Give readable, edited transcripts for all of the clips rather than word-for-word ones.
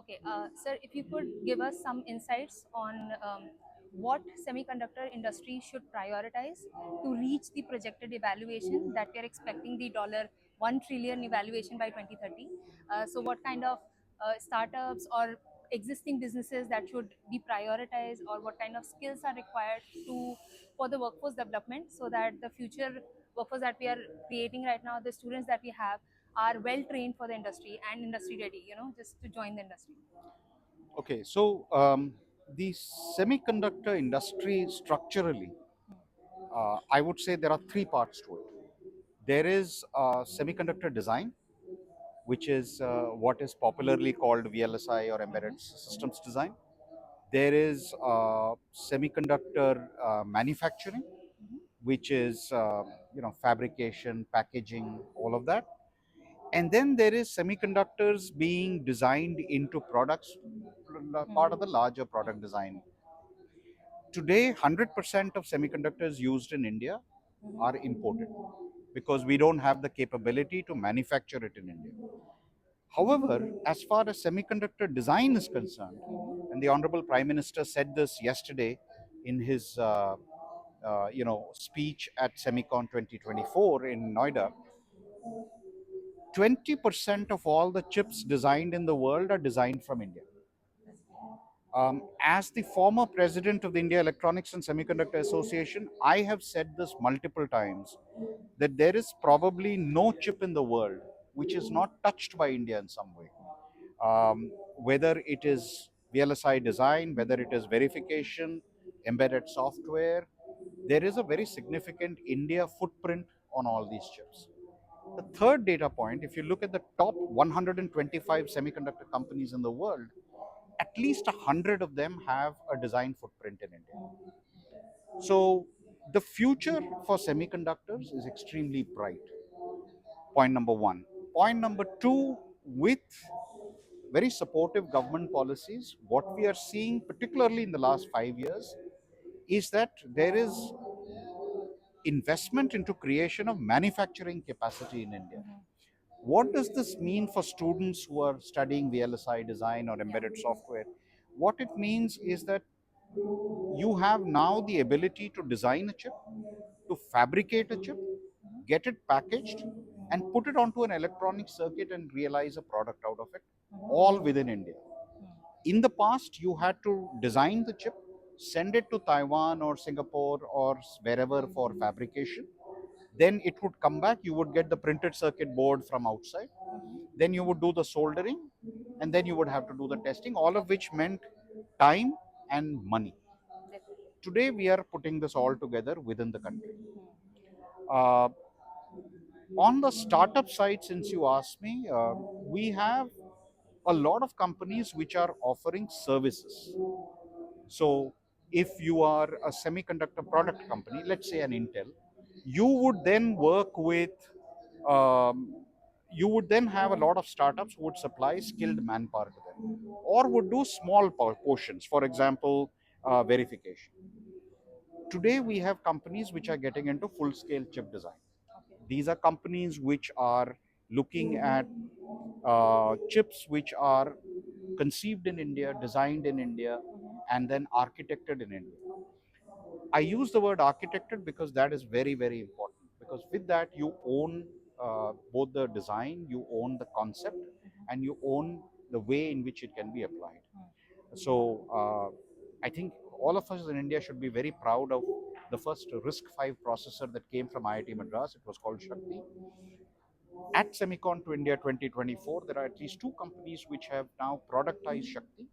Okay, sir, if you could give us some insights on what semiconductor industry should prioritize to reach the projected evaluation that we are expecting, the $1 trillion evaluation by 2030. So what kind of startups or existing businesses that should be prioritized, or what kind of skills are required to for the workforce development, so that the future workforce that we are creating right now, the students that we have, are well trained for the industry and industry ready, just to join the industry. Okay, so the semiconductor industry structurally, I would say there are three parts to it. There is semiconductor design, which is what is popularly called VLSI or embedded systems design. There is semiconductor manufacturing, which is fabrication, packaging, all of that. And then there is semiconductors being designed into products, part of the larger product design. Today, 100% of semiconductors used in India are imported because we don't have the capability to manufacture it in India. However, as far as semiconductor design is concerned, and the Honorable Prime Minister said this yesterday in his speech at Semicon 2024 in Noida, 20% of all the chips designed in the world are designed from India. As the former president of the India Electronics and Semiconductor Association, I have said this multiple times that there is probably no chip in the world which is not touched by India in some way. Whether it is VLSI design, whether it is verification, embedded software, there is a very significant India footprint on all these chips. The third data point, if you look at the top 125 semiconductor companies in the world, at least 100 of them have a design footprint in India. So the future for semiconductors is extremely bright. Point number one. Point number two, with very supportive government policies, what we are seeing, particularly in the last 5 years, is that there is investment into creation of manufacturing capacity in India. What does this mean for students who are studying VLSI design or embedded software? What it means is that you have now the ability to design a chip, to fabricate a chip, get it packaged, and put it onto an electronic circuit and realize a product out of it, all within India. In the past, you had to design the chip, send it to Taiwan or Singapore or wherever for fabrication. Then it would come back, you would get the printed circuit board from outside. Then you would do the soldering, and then you would have to do the testing, all of which meant time and money. Today, we are putting this all together within the country. Uh, on the startup side, since you asked me, we have a lot of companies which are offering services. So, if you are a semiconductor product company, let's say an Intel, you would then work with, um, you would then have a lot of startups who would supply skilled manpower to them, or would do small portions, for example, verification. Today, we have companies which are getting into full scale chip design. These are companies which are looking at chips which are conceived in India, designed in India, and then architected in India. I use the word architected because that is very, very important. Because with that, you own both the design, you own the concept, and you own the way in which it can be applied. So I think all of us in India should be very proud of the first RISC-V processor that came from IIT Madras. It was called Shakti. At Semicon to India 2024, there are at least two companies which have now productized Shakti.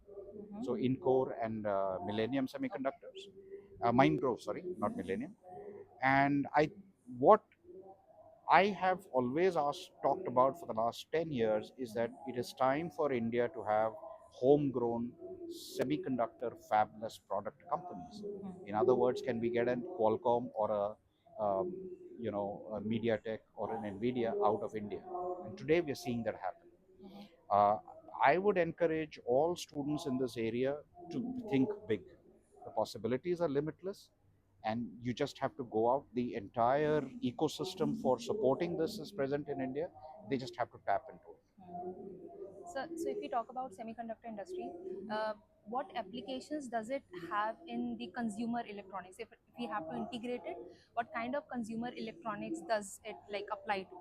So Incore and Millennium Semiconductors, Mindgrove, sorry, not Millennium. And what I have always talked about for the last 10 years is that it is time for India to have homegrown semiconductor fabless product companies. In other words, can we get a Qualcomm or a MediaTek or an Nvidia out of India? And today we are seeing that happen. Uh, I would encourage all students in this area to think big. The possibilities are limitless, and you just have to go out. The entire ecosystem for supporting this is present in India. They just have to tap into it. So if we talk about semiconductor industry, what applications does it have in the consumer electronics? If we have to integrate it, what kind of consumer electronics does it like apply to?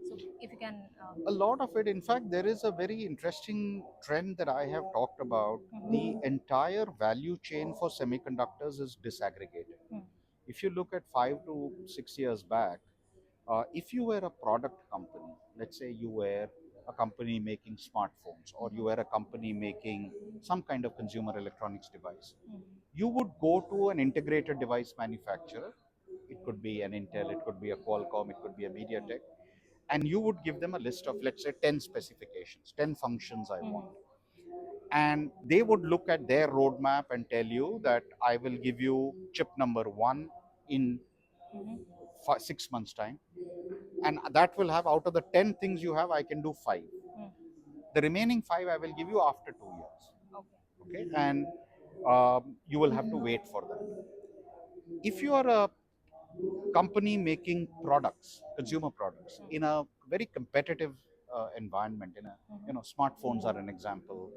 So if you can. A lot of it, in fact, there is a very interesting trend that I have talked about. The Mhm. entire value chain for semiconductors is disaggregated. Hmm. If you look at 5 to 6 years back, if you were a product company, let's say you were a company making smartphones, or you Mhm. were a company making some kind of consumer electronics device, Mhm. you would go to an integrated device manufacturer. It could be an Intel, it could be a Qualcomm, it could be a MediaTek, and you would give them a list of, let's say, 10 specifications, 10 functions I Mhm. want. And they would look at their roadmap and tell you that I will give you chip number one in Mhm. 6 months' time. And that will have, out of the 10 things you have, I can do five. Hmm. The remaining five I will give you after 2 years. Okay. Okay. And you will have to wait for that. If you are a company making products, consumer products, in a very competitive environment, in a, smartphones are an example,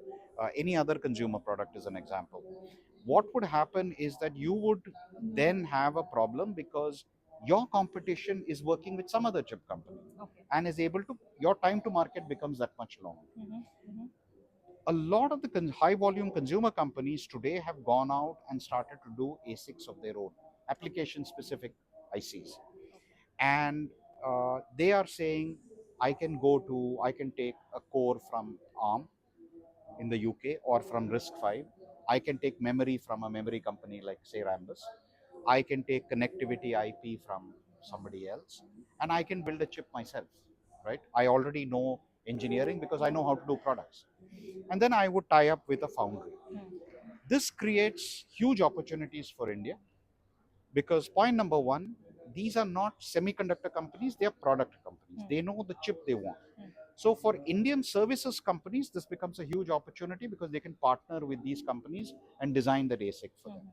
any other consumer product is an example. What would happen is that you would then have a problem because your competition is working with some other chip company Okay. and is able to, your time to market becomes that much longer. Mhm. Mhm. A lot of the high volume consumer companies today have gone out and started to do ASICs of their own, Okay. application specific ICs. Okay. And they are saying, I can take a core from ARM in the UK or from RISC-V. I can take memory from a memory company like, say, Rambus. I can take connectivity IP from somebody else, and I can build a chip myself, right? I already know engineering because I know how to do products. And then I would tie up with a foundry. Hmm. This creates huge opportunities for India because, point number one, these are not semiconductor companies, they are product companies. Hmm. They know the chip they want. Hmm. So for Indian services companies, this becomes a huge opportunity because they can partner with these companies and design the ASIC for them. Mhm.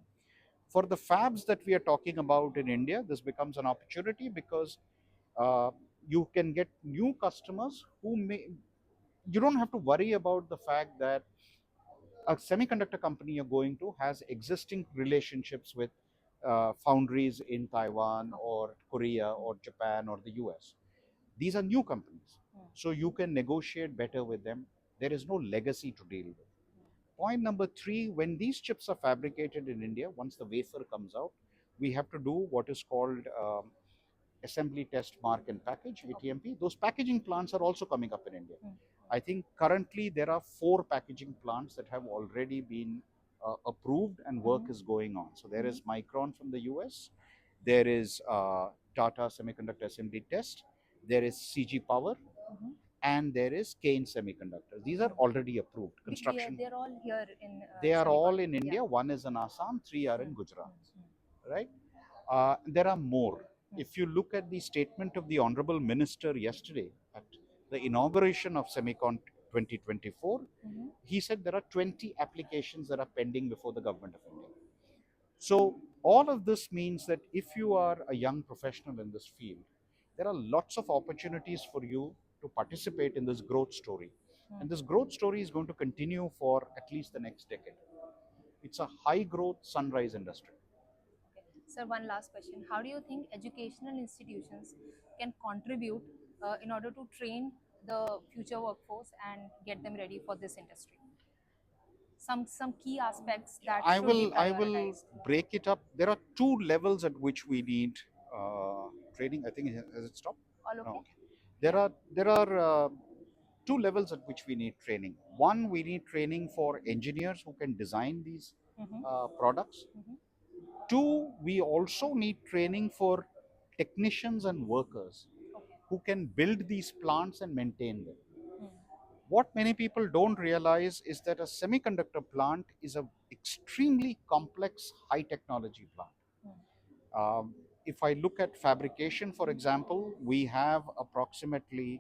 For the fabs that we are talking about in India, this becomes an opportunity because uh, you can get new customers who may, you don't have to worry about the fact that a semiconductor company you're going to has existing relationships with foundries in Taiwan Okay. or Korea or Japan or the US. These are new companies. Hmm. So you can negotiate better with them. There is no legacy to deal with. Point number three, when these chips are fabricated in India, once the wafer comes out, we have to do what is called assembly, test, mark, and package, Okay. ATMP. Those packaging plants are also coming up in India. Hmm. I think currently there are 4 packaging plants that have already been approved and work Mhm. is going on. So there Mhm. is Micron from the US, there is Tata Semiconductor Assembly Test, there is CG Power, Mhm. and there is Kane Semiconductors. These are Hmm. already approved. Construction, They're all here in they are Semicon. all in Yeah. India. One is in Assam, 3 are Hmm. in Gujarat, Hmm. right? There are more. Hmm. If you look at the statement of the Honorable Minister yesterday at the inauguration of Semicon 2024, Mhm. he said there are 20 applications that are pending before the government of India. So, all of this means that if you are a young professional in this field, there are lots of opportunities for you to participate in this growth story. Hmm. And this growth story is going to continue for at least the next decade. It's a high growth sunrise industry. Okay. Sir, one last question. How do you think educational institutions can contribute in order to train the future workforce and get them ready for this industry? Some key aspects Yeah, that I should be will I will prioritized. break it up. There are 2 levels at which we need training. I think has it stopped? All No. okay? Okay. Yeah. There are 2 levels at which we need training. One, we need training for engineers who can design these Mm-hmm. products. Mm-hmm. Two, we also need training for technicians and workers Okay. who can build these plants and maintain them. Hmm. What many people don't realize is that a semiconductor plant is a extremely complex high technology plant. Hmm. If I look at fabrication, for example, we have approximately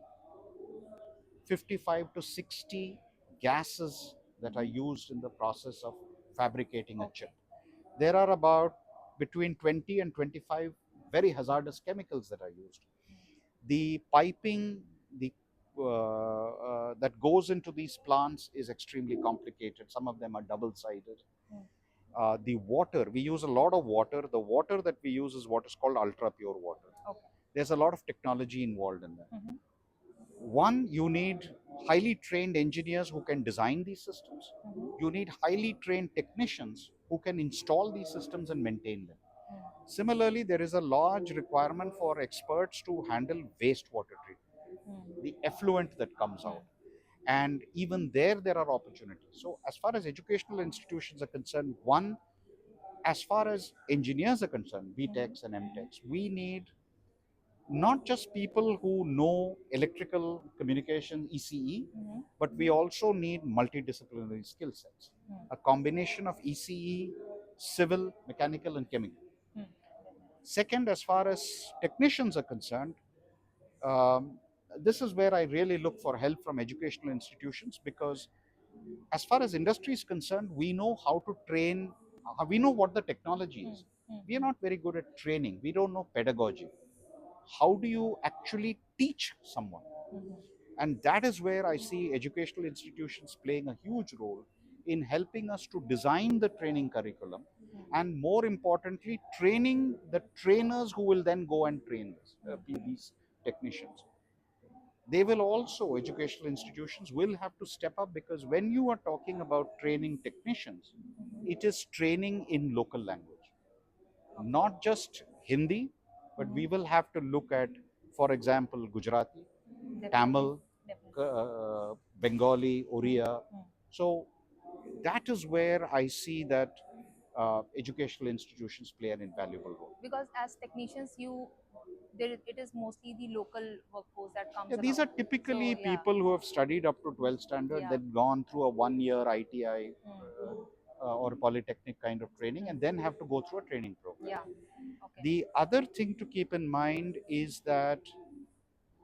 55 to 60 gases that are Mm-hmm. used in the process of fabricating a chip. Okay. There are about between 20 and 25 very hazardous chemicals that are used. The piping, the that goes into these plants is extremely complicated. Some of them are double-sided. Mm. The water, we use a lot of water. The water that we use is what is called ultra pure water. Okay. There's a lot of technology involved in that. Mm-hmm. One, you need highly trained engineers who can design these systems. Mm-hmm. You need highly trained technicians who can install these systems and maintain them. Mm. Similarly, there is a large requirement for experts to handle wastewater treatment, Mm. the effluent that comes Mm. out. And even there are opportunities. So, as far as educational institutions are concerned, one, as far as engineers are concerned, BTechs and MTechs, we need not just people who know electrical communication, ECE, Mm-hmm. but we also need multidisciplinary skill sets, Mm. a combination of ECE, civil, mechanical, and chemical. Mm. Second, as far as technicians are concerned, um, this is where I really look for help from educational institutions, because as far as industry is concerned, we know how to train, we know what the technology Mm. is. Mm. We are not very good at training, we don't know pedagogy. How do you actually teach someone? Mm-hmm. And that is where I see educational institutions playing a huge role in helping us to design the training curriculum, and more importantly, training the trainers who will then go and train these technicians. They will also, educational institutions will have to step up, because when you are talking about training technicians, it is training in local language, not just Hindi, but we will have to look at, for example, Gujarati, Definitely. Tamil, Definitely. Bengali, Mm. Oriya. Mm. So that is where I see that educational institutions play an invaluable role. Because as technicians, it is mostly the local workforce that Yeah, comes these along. are typically So yeah. people who have studied up to 12th standard, Yeah. then gone through a 1 year ITI Mm. or polytechnic kind of training, and then have to go through a training program. Yeah. Okay. The other thing to keep in mind is that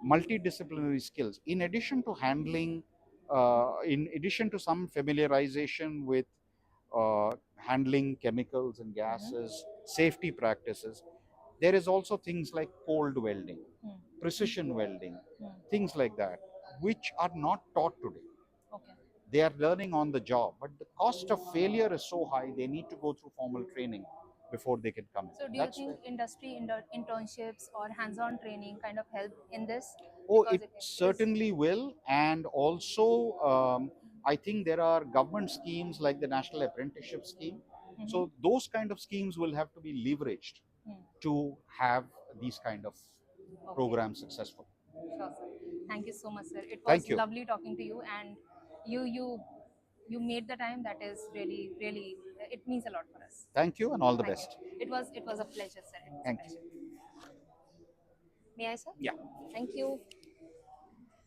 multidisciplinary skills, in addition to handling, in addition to some familiarization with handling chemicals and Mm-hmm. gases, safety practices, there is also things like cold welding, Mm. precision welding, Mm. things like that, which are not taught today. Okay. They are learning on the job, but the cost of failure is so high, they need to go through formal training before they can come in. So do you That's where. think industry internships or hands-on training kind of help in this? Oh, Because it it is. certainly will. And also, I think there are government schemes like the National Apprenticeship Scheme. Mm-hmm. So, those kind of schemes will have to be leveraged Mm. to have these kind of Okay. programs successful. Sure, sir. Thank you so much, sir. It was Thank you. lovely talking to you, and you you you made the time. That is really really. It means a lot for us. Thank you, and all the Thank you. best. It was a pleasure, sir. It was a Thank you. pleasure. May I, sir? Yeah. Thank you.